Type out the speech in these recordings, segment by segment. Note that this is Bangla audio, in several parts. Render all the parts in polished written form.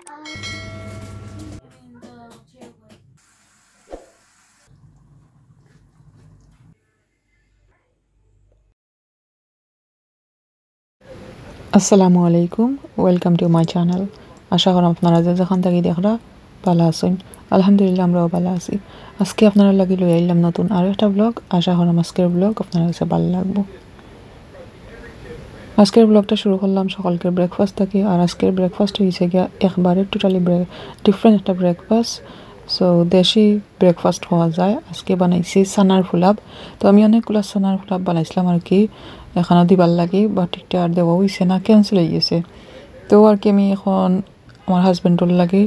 আসসালামু আলাইকুম, ওয়েলকাম টু মাই চ্যানেল। আশা করি আপনারা যে যেখান থেকে দেখরা ভালো আছেন। আলহামদুলিল্লাহ আমরাও ভালো আছি। আজকে আপনারা লাগি লই আইলাম নতুন আরও একটা ব্লগ। আশা করি আজকের ব্লগ আপনার কাছে ভালো লাগবো। আজকের ব্লগটা শুরু করলাম সকালকের ব্রেকফাস্ট থেকে। আর আজকের ব্রেকফাস্ট হয়েছে গিয়া একবারে টোটালি ডিফারেন্ট একটা ব্রেকফাস্ট। সো দেশি ব্রেকফাস্ট হওয়া যায়। আজকে বানাইছি সানার ফুলাব। তো আমি অনেকগুলো সানার ফুলাব বানাইছিলাম আর কি, এখানেও দিবার লাগি, বাট এটা আর দেওয়া হয়েছে না, ক্যান্সেল হয়ে গেছে। তো আর কি আমি এখন আমার হাজব্যান্ডর লাগে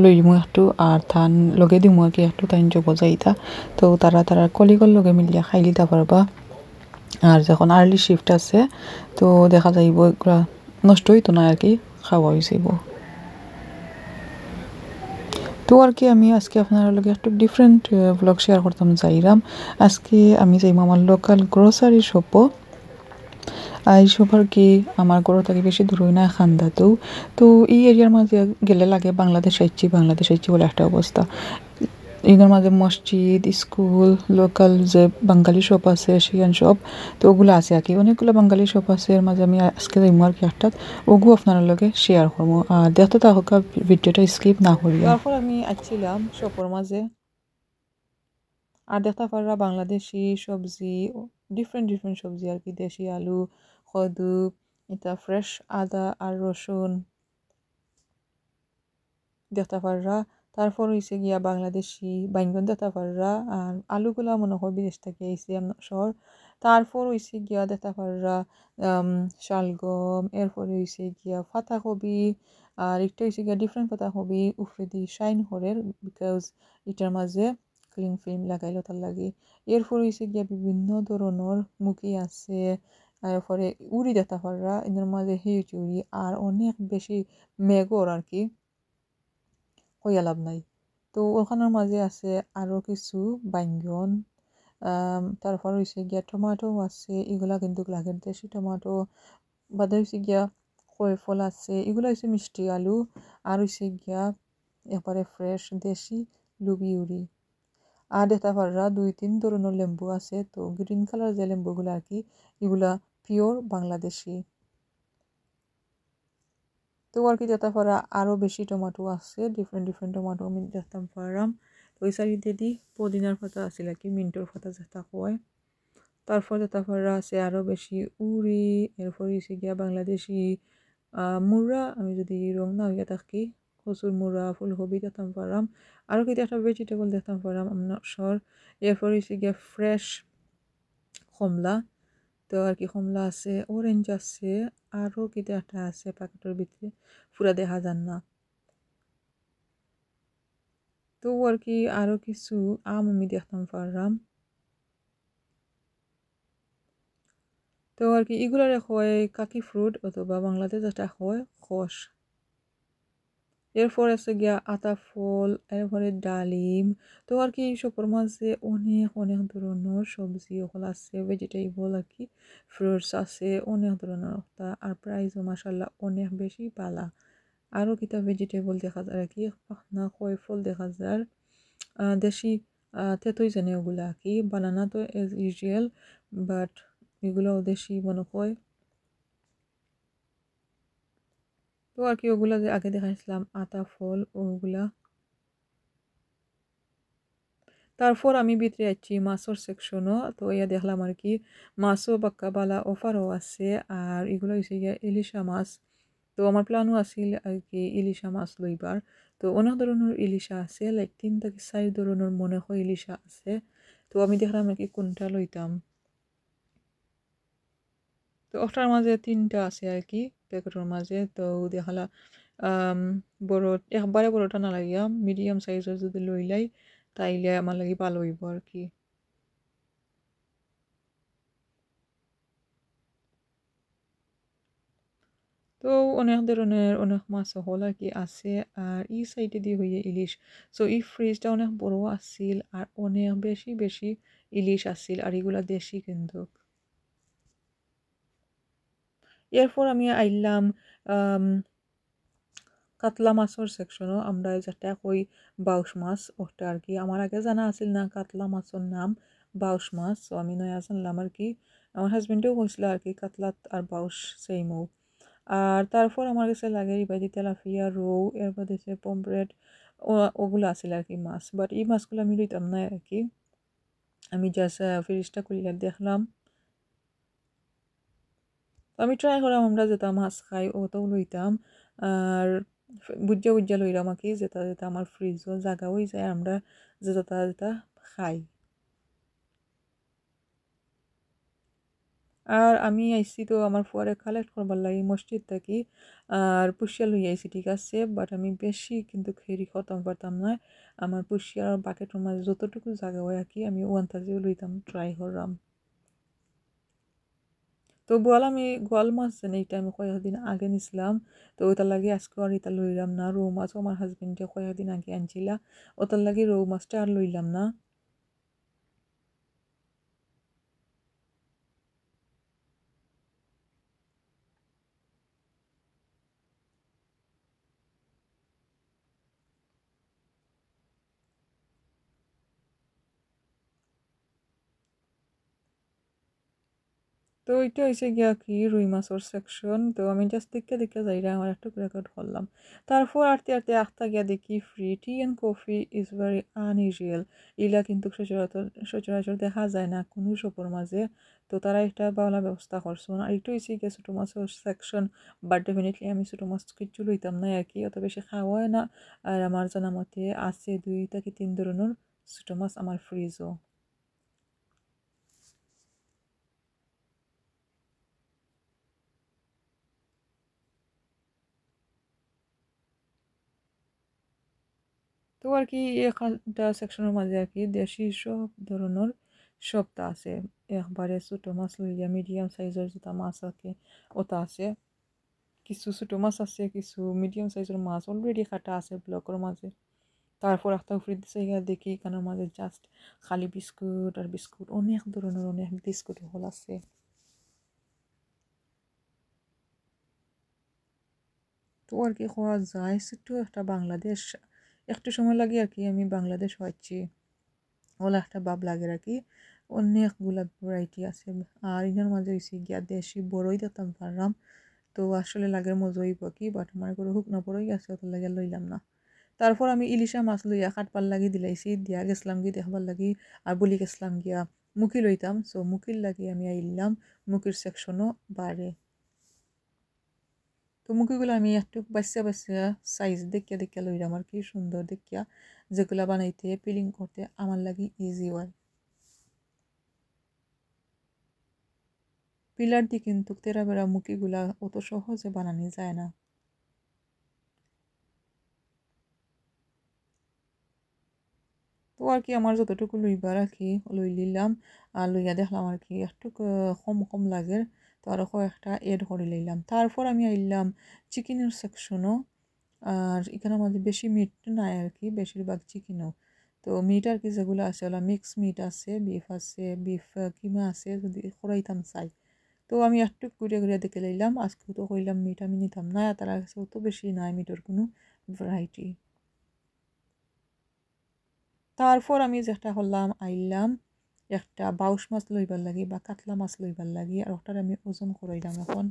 লই দিমু একটু, আর থান লগে দিমু আর কি একটু, তাই যাব যাইতা। তো তারা কলিগর লগে মিলিয়া খাই লিতা পারবা। আর যখন আর্লি শিফট আছে তো দেখা যাইব এগুলা নষ্ট হইতো না আর কি, খাওয়া হয়ে যাইব। তো আর কি আমি আজকে আপনার লগে একটু ডিফারেন্ট ব্লগ শেয়ার করতাম যাইরাম। আজকে আমি যাইম আমার লোকাল গ্রোসারি শপও। এই সব আর কি আমার ঘর থেকে বেশি দূর হই না, খান্দাতেও। তো এই এরিয়ার মাঝে গেলে লাগে বাংলাদেশ আইছি বলে একটা অবস্থা। এগুলোর মাঝে মসজিদ, স্কুল, লোকাল যে বাঙালি শপ আছে এশিয়ান শপ, তো ওগুলো আছে আর কি, অনেকগুলো বাঙালি শপ আছে। এর মাঝে আমি আজকে যাইমু আর কি একটা, ওগু আপনার লগে শেয়ার করবো। আর দেখতে থাকুক, ভিডিওটা স্কিপ না করিও। তারপর আমি আসছিলাম শপের মাঝে, আর দেখতে পাররা বাংলাদেশি সবজি, ডিফারেন্ট সবজি আর কি, দেশি আলু, কদু, এটা ফ্রেশ আদা আর রসুন দেখতে পাররা। তারপর হইছে গিয়া বাংলাদেশি বাইঙ্গন দেখতে পাররা। আর আলুগুলা মনে হয় বিদেশ থেকে আইছে, আমি শহর। তারপর হইছে গিয়া দেখতে পাররা শালগম, এরপরে হইছে গিয়া পাতাকপি। আর একটা হইছে গিয়া ডিফারেন্ট পাতাকপি, উফরে দি শাইন হরের, বিকজ এটার মাঝে ক্লিং ফিল্ম লাগাইলো তার লাগে। এরপর হইছে গিয়া বিভিন্ন ধরনের মুখি আছে। এরপরে উড়ি দেখতে পাররা, এদের মাঝে হিউজ উড়ি, আর অনেক বেশি মেঘর আর কি, কইয়া লাভ নাই। তো ওখানের মাঝে আছে আরও কিছু বাইঙ্গন। তারপর হইছে গিয়া টমাটো আছে, এগুলা কিন্তু লাগের দেশি টমাটো। বাদে হইছে গিয়া কয় ফল আছে, এগুলা হইছে মিষ্টি আলু। আর হইছে গিয়া একবারে ফ্রেশ দেশি লুবি উড়ি। আর দেখতে পাররা 2-3 ধরনের লেম্বু আছে। তো গ্রিন কালার যে লেম্বুগুলো আর কি, এগুলা পিওর বাংলাদেশি। তো আর কি দেখতে পারা আরও বেশি টমাটো আছে, ডিফারেন্ট টমাটো আমি দেখতে পারাম। তো ওই সাইডে দি পদিনার পাতা আছে আর কি, মিন্টর পাতা যেটা কয়। তারপর দেখতে পারা আছে আরও বেশি উড়ি। এরপর হচ্ছে গিয়া বাংলাদেশি মুড়া, আমি যদি রং না হইয়া থাকি, কচুর মুড়া, ফুলকপি দেখতাম পারাম। আরও কিন্তু একটা ভেজিটেবল দেখতাম পারাম আপনার সর। এরপর হচ্ছে গিয়া ফ্রেশ কমলা। তো আর কি কমলা আছে, অরেঞ্জ আছে, আরও কিটা একটা আছে প্যাকেটের ভিতরে, পুরা দেখা যান না। তো আর কি আরও কিছু আম আমি দেখতাম পারলাম। তো আর কি এগুলারে হয় কাকি ফ্রুট, অথবা বাংলাদেশ যেটা হয় খস। এরপর আছে গিয়া আতা ফল, এরপরে ডালিম। তো আর কি সবর মাঝে অনেক ধরনের সবজি ওগুলো আছে, ভেজিটেবল আর কি, ফ্রুটস আছে অনেক ধরনের। আর প্রাইসও মাসাল্লাহ অনেক বেশি পালা। আরও কিতা ভেজিটেবল দেখা যায় আর কি, পাখনা কয় ফল দেখা যায়, দেশি তেঁতুই জানে ওগুলা আর কি। বানানা তো এজ ইউজুয়াল, বাট এগুলোও দেশি মনে হয়। তো আর কি ওগুলা যে আগে দেখাইছিলাম আতা ফল ওগুলা। তারপর আমি ভিতরে যাচ্ছি মাছের সেকশনও। তো ইয়া দেখলাম আর কি মাছও বাক্কা বালা অফারও আছে। আর এগুলো হচ্ছে গিয়া ইলিশা মাছ। তো আমার প্ল্যানও আছিল আর কি ইলিশা মাছ লইবার। তো অনেক ধরনের ইলিশা আছে, লাইক 3 থেকে 4 ধরনের মনে হয় ইলিশা আছে। তো আমি দেখলাম আর কি কোনটা লইতাম। তো ওটার মাঝে 3টা আছে আর কি প্যাকেটের মাঝে। তো দেখালা বড়, একবারে বড়টা না লাগিয়া মিডিয়াম সাইজের যদি লইলাই তাইলে আমার লাগি ভালো হইব আর কি। তো অনেক ধরনের অনেক মাছ হল আর কি আছে। আর এই সাইডে দিয়ে হইয়ে ইলিশ। সো এই ফ্রিজটা অনেক বড় আছিল, আর অনেক বেশি ইলিশ আছিল, আর এগুলা দেশি কিন্তু। এরপর আমি আইলাম কাতলা মাছর সেকশনও আমরা যেটা কই বাউশ মাছ ওটা আর কি আমার আগে জানা আছিল না কাতলা মাছের নাম বাউশ মাছ, তো আমি নয়া জানলাম আর কি। আমার হাজবেন্ডেও কইছিল আর কি কাতলা আর বাউশ সেইমও। আর তারপর আমার কাছে লাগে ইবাদি তেলাপিয়া রৌ এর বাদে পমফ্রেট ওগুলো আছিল আর কি মাছ, বাট এই মাছগুলো আমি লইতাম না আর কি। আমি জাস্ট ফ্রিজটা খুলিয়া দেখলাম, তো আমি ট্রাই করলাম আমরা যেটা মাছ খাই ওটাও লইতাম। আর বুঝা বুঝা লইলাম আর কি যেটা যেটা আমার ফ্রিজও জায়গা হয়ে যায় আমরা যেটা যেটা খাই। আর আমি আইসি তো আমার ফুয়ারে কালেক্ট করবার লাগে মসজিদ থাকি, আর পুষিয়া লই আইসি ঠিক আছে, বাট আমি বেশি কিন্তু খেরি খতম পারতাম না। আমার পুষিয়ার বাকেটের মাঝে যতটুকু জায়গা হয় আর কি আমি ওয়ান থাজিও লইতাম ট্রাই করলাম। তো বল আমি গোয়াল মাছ যেন এইটা আমি কয়েকদিন আগে নিছিলাম, তো ওটার লাগে আজকে আর এটা লইলাম না। রৌ মাছও আমার হাজবেন্ডে কয়েকদিন আগে আনছিলা, ওটার লাগে রৌ মাছটা আর লইলাম না। তো এটা হয়েছে গিয়া কি রুই মাছের সেকশন, তো আমি জাস্ট দেখে দেখে যাইরা আমার একটা রেকর্ড করলাম। তারপর আরতে আরতে আখতা গিয়া দেখি free T and coffee is very unusual. ইলা কিন্তু সচরাচর সচরাচর দেখা যায় না কোনো শপের মাঝে, তো তারা একটা ভালো ব্যবস্থা করছেন। আর একটু হয়েছে গিয়ে ছোটো মাছের সেকশন, বাট ডেফিনেটলি আমি ছোটো মাছ কিচ্ছু লইতাম না আর কি, অত বেশি খাওয়াই না। আর আমার জানা মতে আছে 2 থেকে 3 ধরনের ছোটো মাছ আমার ফ্রিজও। তো আর কি এখানটা সেকশনের মাঝে আর কি দেশি সব ধরনের সবটা আছে। একবারে ছোটো মাছ লইয়া মিডিয়াম সাইজের যেটা মাছ আছে ওটা আছে, কিছু ছোটো মাছ আছে, কিছু মিডিয়াম সাইজের মাছ অলরেডি কাটা আছে ব্লকের মাঝে। তারপর একটা উফরে দিছে গিয়া দেখি এখানের মাঝে জাস্ট খালি বিস্কুট আর বিস্কুট, অনেক ধরনের অনেক বিস্কুট হল আছে। তো আর কি খাওয়া যায় সেটু একটা বাংলাদেশ, একটু সময় লাগে আর কি আমি বাংলাদেশ হচ্ছি ওলা একটা ভাব লাগে আর কি। অনেকগুলা ভ্যারাইটি আছে, আর এটার মাঝে হয়েছে গিয়া দেশি বড়ই দিতাম পারলাম। তো আসলে লাগে মজা হইব কি, বাট আমার করে হুক না বড়ই আছে ওটার লাগে লইলাম না। তারপর আমি ইলিশা মাছ লইয়া কাটবার লাগি দিলাইছি, দিয়া গেছিলাম গিয়ে দেখবার লাগি। আর বলি গেছিলাম গিয়া মুখি লইতাম, সো মুখির লাগি আমি আইলাম মুখির সেকশনও বাড়ে। তো মুখিগুলো আমি একটু বাচ্চা বাচ্চা সাইজ দেখিয়া দেখিয়া লইলাম আর কি, সুন্দর দেখিয়া, যেগুলা বানাইতে পিলিং করতে আমার লাগি ইজি হয়। পিলার দিয়ে কিন্তু তেরা বেড়া মুখিগুলা অত সহজে বানানো যায় না। তো আর কি আমার যতটুকু লইবার আর কি লই লিলাম। আর লইয়া দেখলাম আর কি একটু কম কম লাগে, তো আরও কয়েকটা এড করে লইলাম। তারপর আমি আইলাম চিকেনের সেকশনও। আর এখানে আমাদের বেশি মিট নাই আর কি, বেশিরভাগ চিকেনও। তো মিট আর কি যেগুলো আছে ওলা মিক্স মিট আছে, বিফ কিমা আছে যদি খরাইতাম চাই। তো আমি একটু ঘুরে ঘুরে দেখে লইলাম, আজকে তো কইলাম মিট আমি নিতাম না, তার কাছে অত বেশি নাই মিটের কোনো ভ্যারাইটি। তারপর আমি যেটা করলাম আইলাম একটা বাউশ মাছ লইবার লাগি বা কাতলা মাছ লইবার লাগি, আর ওটার আমি ওজন করাইলাম এখন।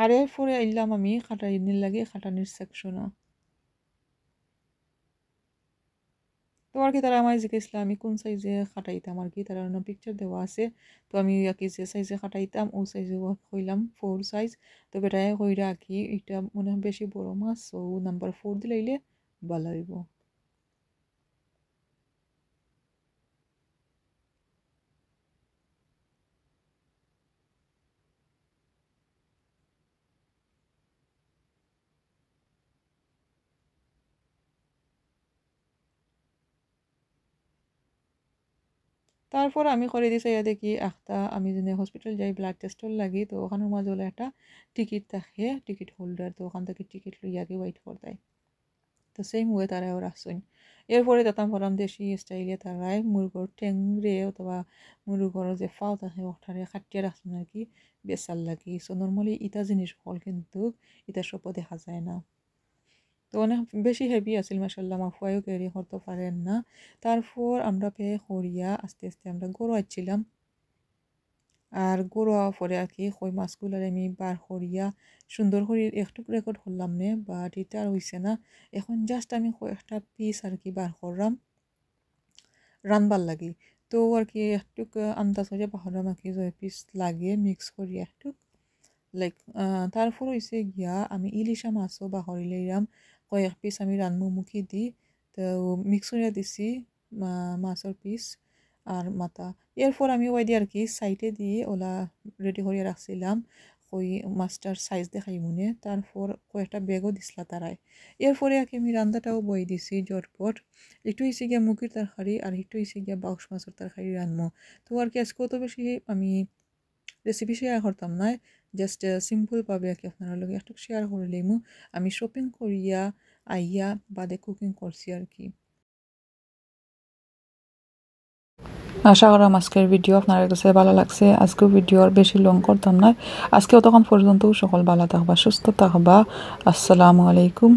আর এরপরে আইলাম আমি খাটাইনির লাগে খাটানির সেকশনও। তো আর কি তারা আমার জিজ্ঞেসলাম আমি কোন সাইজে খাটাইতাম আর কি, তারা পিকচার দেওয়া আছে। তো আমি আর কি যে সাইজে খাটাইতাম ও সাইজে কইলাম 4 সাইজ। তো বেটায় কইরা আর কি এটা মনে হয় বেশি বড় মাছ, ও নাম্বার 4 দিলাইলে ভালো হইব। তারপর আমি করে দিছি ইয়া দেখি একটা আমি যদি হসপিটাল যাই ব্লাড টেস্টর লাগি, তো ওখানের মাঝে হলো একটা টিকিট থাকে টিকিট হোল্ডার, তো ওখান থেকে টিকিট লইয়া আগে ওয়েট করতাই। তো সেম ওয়ে তারাও রাখছেন। এরপরে তাতাম পরাম দেশি স্টাইলে তারাই মুরগোর ঠেংরে অথবা মুরগোর যে ফাও থাকে ওঠারে খাটিয়ে রাখছেন আর কি বেসার লাগি। সো নর্মালি ইটা জিনিস হল কিন্তু ইটা সবও দেখা যায় না। তো অনেক বেশি হেভি আছিল মাসাল্লাহ, আমার ফুয়াইও ক্যারি করতে পারেন না। তারপর আমরা পে করিয়া আস্তে আস্তে আমরা গরু আসছিলাম। আর গরু পরে আর কি কই মাছগুলার আমি বার করিয়া সুন্দর করে একটু রেকর্ড করলাম নে, বাট এটা আর হইছে না। এখন জাস্ট আমি কয়েকটা পিস আর কি বার করলাম রানবার লাগি। তো আর কি একটু আন্দাজ হয়ে পাহরাম আর কি পিস লাগিয়ে মিক্স করিয়া একটু লাইক তারপর হয়েছে গিয়া আমি ইলিশা মাছও বাহরি লইলাম, কয়েক পিস আমি রানমুখী দি তো মিক্স করিয়া দিছি মাছের পিস আর মাথা। এরপর আমি ওই দিয়ে আর কি সাইডে দিয়ে ওলা রেডি করিয়া রাখছিলাম ওই মাছটার সাইজ দেখাই মনে। তারপর কয়েকটা ব্যাগও দিছিলা তারাই। এরপরে আর কি আমি রান্নাটাও বই দিছি জটপট। একটু হয়েছে গিয়া মুখির তরকারি আর একটু হয়েছে গিয়া বাউস মাছের তরকারি রানমো। তো আর কি আজকে অত বেশি আমি রেসিপি শেয়ার করতাম না, জাস্ট সিম্পলভাবে আর কি আপনার লগে একটু শেয়ার করলেইমু আমি শপিং করিয়া আইয়া বাদে কুকিং করছি আর কি। আশা করাম আজকের ভিডিও আপনার কাছে ভালো লাগছে। আজকেও ভিডিও আর বেশি লং করতাম না। আজকেও তখন পর্যন্ত সকল ভালো থাকবা, সুস্থ থাকবা। আসসালামু আলাইকুম।